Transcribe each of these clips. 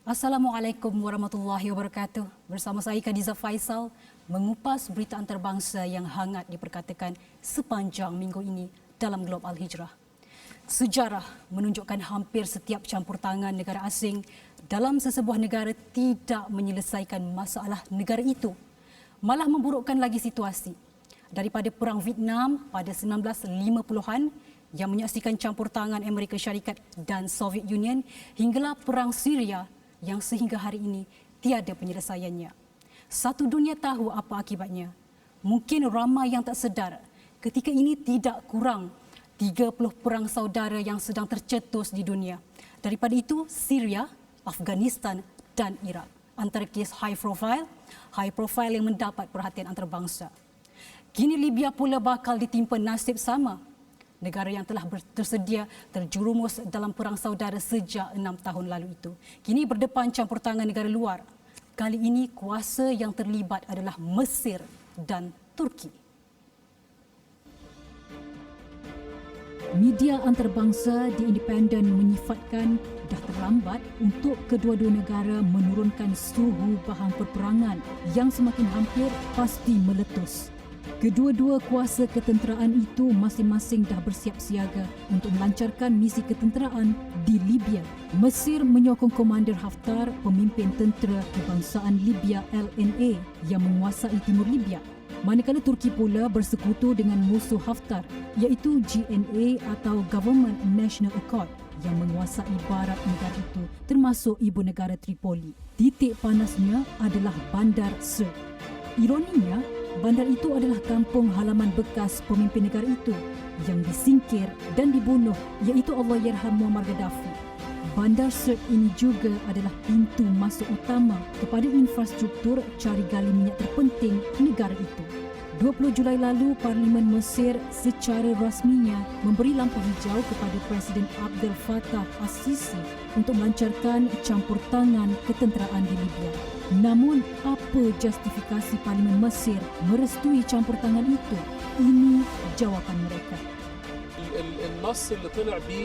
Assalamualaikum warahmatullahi wabarakatuh. Bersama saya Khadijah Faisal mengupas berita antarabangsa yang hangat diperkatakan sepanjang minggu ini dalam Globe Al-Hijrah. Sejarah menunjukkan hampir setiap campur tangan negara asing dalam sesebuah negara tidak menyelesaikan masalah negara itu, malah memburukkan lagi situasi. Daripada Perang Vietnam pada 1950-an yang menyaksikan campur tangan Amerika Syarikat dan Soviet Union hinggalah Perang Syria yang sehingga hari ini tiada penyelesaiannya. Satu dunia tahu apa akibatnya. Mungkin ramai yang tak sedar ketika ini tidak kurang 30 perang saudara yang sedang tercetus di dunia. Daripada itu, Syria, Afghanistan dan Iraq. Antara kes high profile yang mendapat perhatian antarabangsa. Kini Libya pula bakal ditimpa nasib sama. Negara yang telah tersedia terjerumus dalam perang saudara sejak 6 tahun lalu itu. Kini berdepan campur tangan negara luar. Kali ini kuasa yang terlibat adalah Mesir dan Turki. Media antarabangsa di Independent menyifatkan dah terlambat untuk kedua-dua negara menurunkan suhu bahan perperangan yang semakin hampir pasti meletus. Kedua-dua kuasa ketenteraan itu masing-masing dah bersiap siaga untuk melancarkan misi ketenteraan di Libya. Mesir menyokong Komander Haftar, pemimpin tentera kebangsaan Libya LNA yang menguasai timur Libya. Manakala Turki pula bersekutu dengan musuh Haftar iaitu GNA atau Government National Accord yang menguasai barat negara itu termasuk ibu negara Tripoli. Titik panasnya adalah Bandar Sirte. Ironinya, bandar itu adalah kampung halaman bekas pemimpin negara itu yang disingkir dan dibunuh iaitu Allahyarham Muammar Gaddafi. Bandar Sirte ini juga adalah pintu masuk utama kepada infrastruktur cari gali minyak terpenting negara itu. 20 Julai lalu, Parlimen Mesir secara rasminya memberi lampu hijau kepada Presiden Abdel Fattah Al-Sisi untuk melancarkan campur tangan ketenteraan di Libya. Namun, apa justifikasi Parlimen Mesir merestui campur tangan itu? Ini jawapan mereka. النص اللي طلع به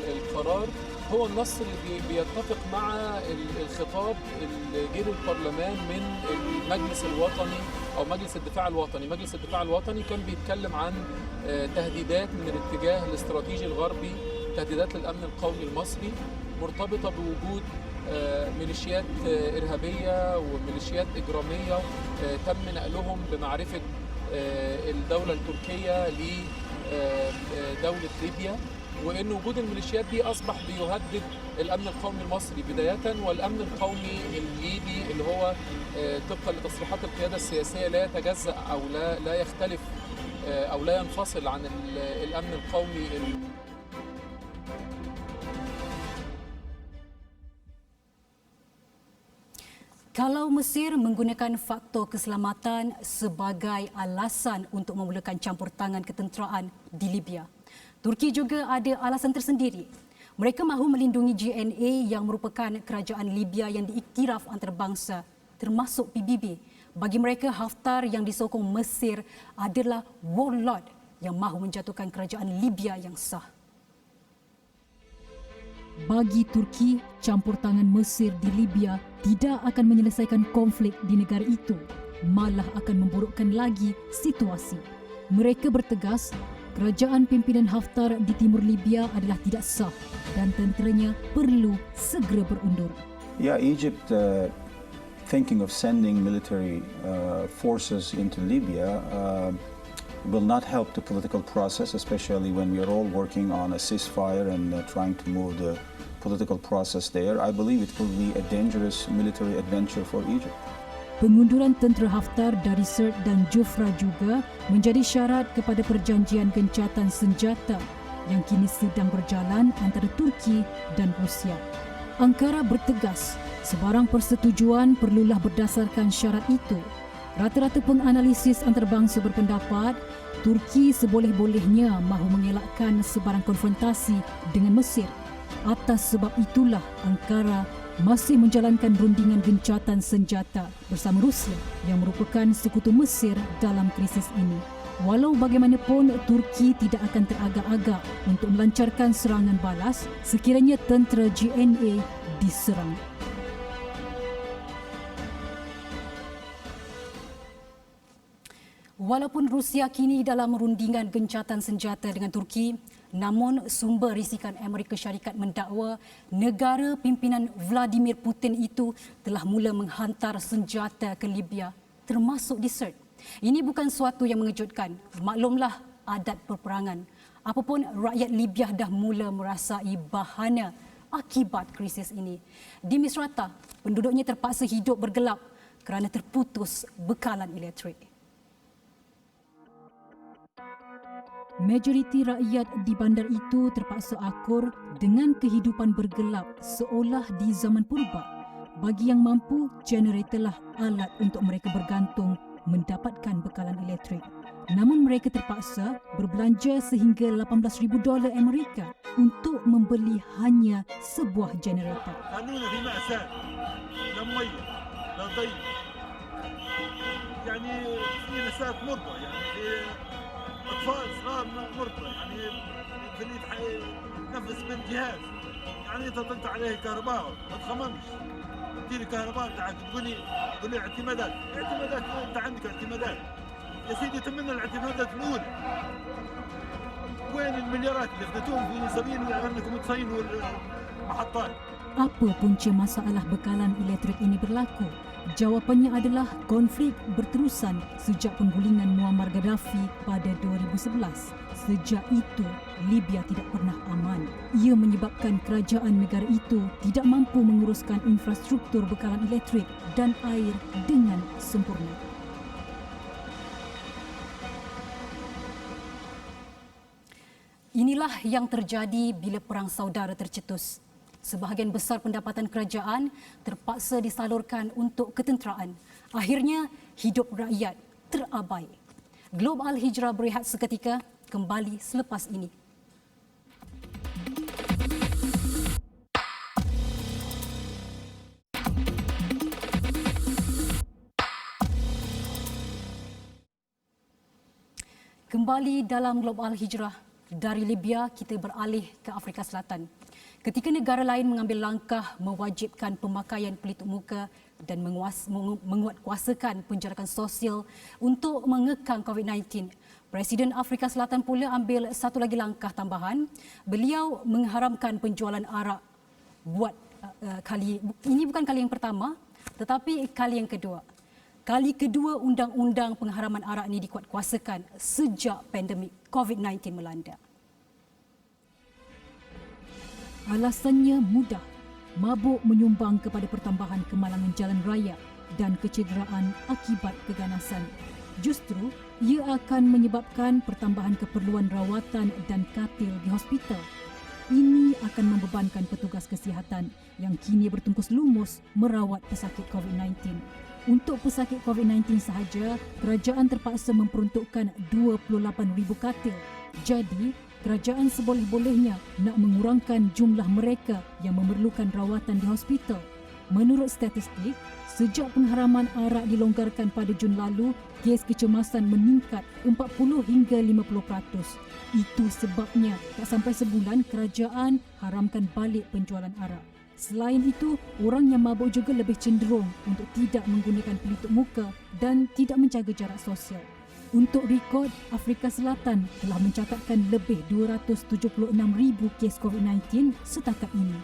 القرار هو النص اللي بيتفق مع الخطاب اللي جه للبرلمان من المجلس الوطني او مجلس الدفاع الوطني. مجلس الدفاع الوطني كان بيتكلم عن تهديدات من الاتجاه الاستراتيجي الغربي، تهديدات للامن القومي المصري مرتبطه بوجود ميليشيات إرهابية وميليشيات إجرامية تم نقلهم بمعرفة الدولة التركية لدولة ليبيا، وإن وجود الميليشيات دي أصبح بيهدد الأمن القومي المصري بداية والأمن القومي الليبي اللي هو طبقا لتصريحات القيادة السياسية لا يتجزأ أو لا يختلف أو لا ينفصل عن الأمن القومي. Kalau Mesir menggunakan faktor keselamatan sebagai alasan untuk memulakan campur tangan ketenteraan di Libya, Turki juga ada alasan tersendiri. Mereka mahu melindungi GNA yang merupakan kerajaan Libya yang diiktiraf antarabangsa termasuk PBB. Bagi mereka, Haftar yang disokong Mesir adalah warlord yang mahu menjatuhkan kerajaan Libya yang sah. Bagi Turki, campur tangan Mesir di Libya tidak akan menyelesaikan konflik di negara itu, malah akan memburukkan lagi situasi. Mereka bertegas, kerajaan pimpinan Haftar di timur Libya adalah tidak sah dan tenteranya perlu segera berundur. Yeah, Egypt thinking of sending military forces into Libya will not help the political process, especially when we are all working on a ceasefire and trying to move the political process there. I believe it will be a dangerous military adventure for Egypt. Pengunduran tentera Haftar dari Sirte dan Jufra juga menjadi syarat kepada perjanjian gencatan senjata yang kini sedang berjalan antara Turki dan Rusia. Ankara bertegas, sebarang persetujuan perlulah berdasarkan syarat itu. Rata-rata penganalisis antarabangsa berpendapat Turki seboleh-bolehnya mahu mengelakkan sebarang konfrontasi dengan Mesir. Atas sebab itulah Ankara masih menjalankan rundingan gencatan senjata bersama Rusia yang merupakan sekutu Mesir dalam krisis ini. Walau bagaimanapun, Turki tidak akan teragak-agak untuk melancarkan serangan balas sekiranya tentera GNA diserang. Walaupun Rusia kini dalam rundingan gencatan senjata dengan Turki, namun sumber risikan Amerika Syarikat mendakwa negara pimpinan Vladimir Putin itu telah mula menghantar senjata ke Libya, termasuk di Sirte. Ini bukan suatu yang mengejutkan. Maklumlah adat peperangan. Apapun, rakyat Libya dah mula merasai bahana akibat krisis ini. Di Misrata, penduduknya terpaksa hidup bergelap kerana terputus bekalan elektrik. Majoriti rakyat di bandar itu terpaksa akur dengan kehidupan bergelap seolah di zaman purba. Bagi yang mampu, generatorlah alat untuk mereka bergantung mendapatkan bekalan elektrik. Namun mereka terpaksa berbelanja sehingga $18,000 Amerika untuk membeli hanya sebuah generator. خلونا في مأساة لا مية لا ضي يعني في نساء مرضى يعني في أطفال صغار مرضى يعني في اللي يتنفس بالجهاز يعني أنت طلت عليه كهرباء ما تخممش تجيلي كهرباء بتاعك تقول لي اعتمادات أنت عندك اعتمادات يا سيدي تمنا الاعتمادات الأولى وين المليارات اللي اخذتوهم في سبيل أنكم تصينوا المحطات. Apa punca masalah bekalan elektrik ini berlaku? Jawapannya adalah konflik berterusan sejak penggulingan Muammar Gaddafi pada 2011. Sejak itu, Libya tidak pernah aman. Ia menyebabkan kerajaan negara itu tidak mampu menguruskan infrastruktur bekalan elektrik dan air dengan sempurna. Inilah yang terjadi bila perang saudara tercetus. Sebahagian besar pendapatan kerajaan terpaksa disalurkan untuk ketenteraan. Akhirnya, hidup rakyat terabai. Globe Al Hijrah berehat seketika, kembali selepas ini. Kembali dalam Globe Al Hijrah, dari Libya kita beralih ke Afrika Selatan. Ketika negara lain mengambil langkah mewajibkan pemakaian pelitup muka dan menguatkuasakan penjarakan sosial untuk mengekang COVID-19, Presiden Afrika Selatan pula ambil satu lagi langkah tambahan. Beliau mengharamkan penjualan arak ini bukan kali yang pertama, tetapi kali yang kedua. Kali kedua undang-undang pengharaman arak ini dikuatkuasakan sejak pandemik COVID-19 melanda. Alasannya mudah, mabuk menyumbang kepada pertambahan kemalangan jalan raya dan kecederaan akibat keganasan. Justru, ia akan menyebabkan pertambahan keperluan rawatan dan katil di hospital. Ini akan membebankan petugas kesihatan yang kini bertungkus lumus merawat pesakit COVID-19. Untuk pesakit COVID-19 sahaja, kerajaan terpaksa memperuntukkan 28,000 katil. Jadi, kerajaan seboleh-bolehnya nak mengurangkan jumlah mereka yang memerlukan rawatan di hospital. Menurut statistik, sejak pengharaman arak dilonggarkan pada Jun lalu, kes kecemasan meningkat 40 hingga 50%. Itu sebabnya tak sampai sebulan kerajaan haramkan balik penjualan arak. Selain itu, orang yang mabuk juga lebih cenderung untuk tidak menggunakan pelitup muka dan tidak menjaga jarak sosial. Untuk rekod, Afrika Selatan telah mencatatkan lebih 276,000 kes COVID-19 setakat ini.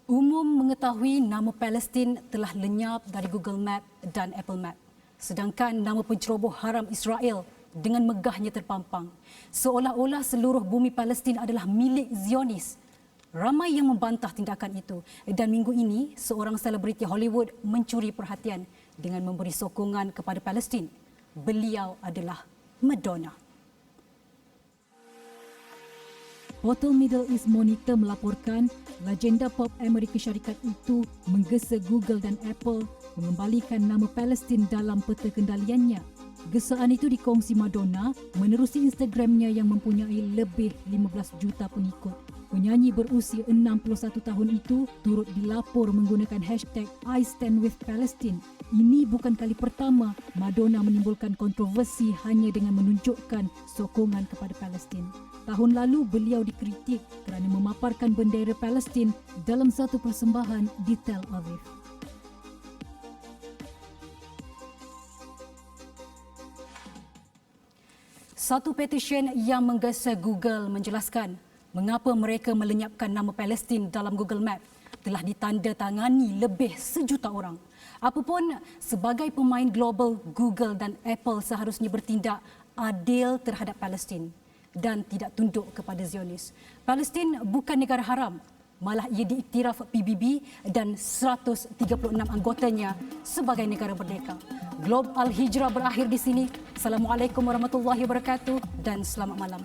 Umum mengetahui nama Palestin telah lenyap dari Google Map dan Apple Map. Sedangkan nama penceroboh haram Israel dengan megahnya terpampang. Seolah-olah seluruh bumi Palestin adalah milik Zionis. Ramai yang membantah tindakan itu dan minggu ini seorang selebriti Hollywood mencuri perhatian dengan memberi sokongan kepada Palestin. Beliau adalah Madonna. Portal Middle East Monitor melaporkan legenda pop Amerika Syarikat itu menggesa Google dan Apple mengembalikan nama Palestin dalam peta kendaliannya. Gesaan itu dikongsi Madonna menerusi Instagramnya yang mempunyai lebih 15 juta pengikut. Penyanyi berusia 61 tahun itu turut dilapor menggunakan hashtag #IStandWithPalestine. Ini bukan kali pertama Madonna menimbulkan kontroversi hanya dengan menunjukkan sokongan kepada Palestin. Tahun lalu beliau dikritik kerana memaparkan bendera Palestin dalam satu persembahan di Tel Aviv. Satu petisyen yang menggesa Google menjelaskan mengapa mereka melenyapkan nama Palestin dalam Google Map telah ditandatangani lebih 1 juta orang. Apapun, sebagai pemain global, Google dan Apple seharusnya bertindak adil terhadap Palestin dan tidak tunduk kepada Zionis. Palestin bukan negara haram, malah ia diiktiraf PBB dan 136 anggotanya sebagai negara merdeka. Globe Al Hijrah berakhir di sini. Assalamualaikum warahmatullahi wabarakatuh dan selamat malam.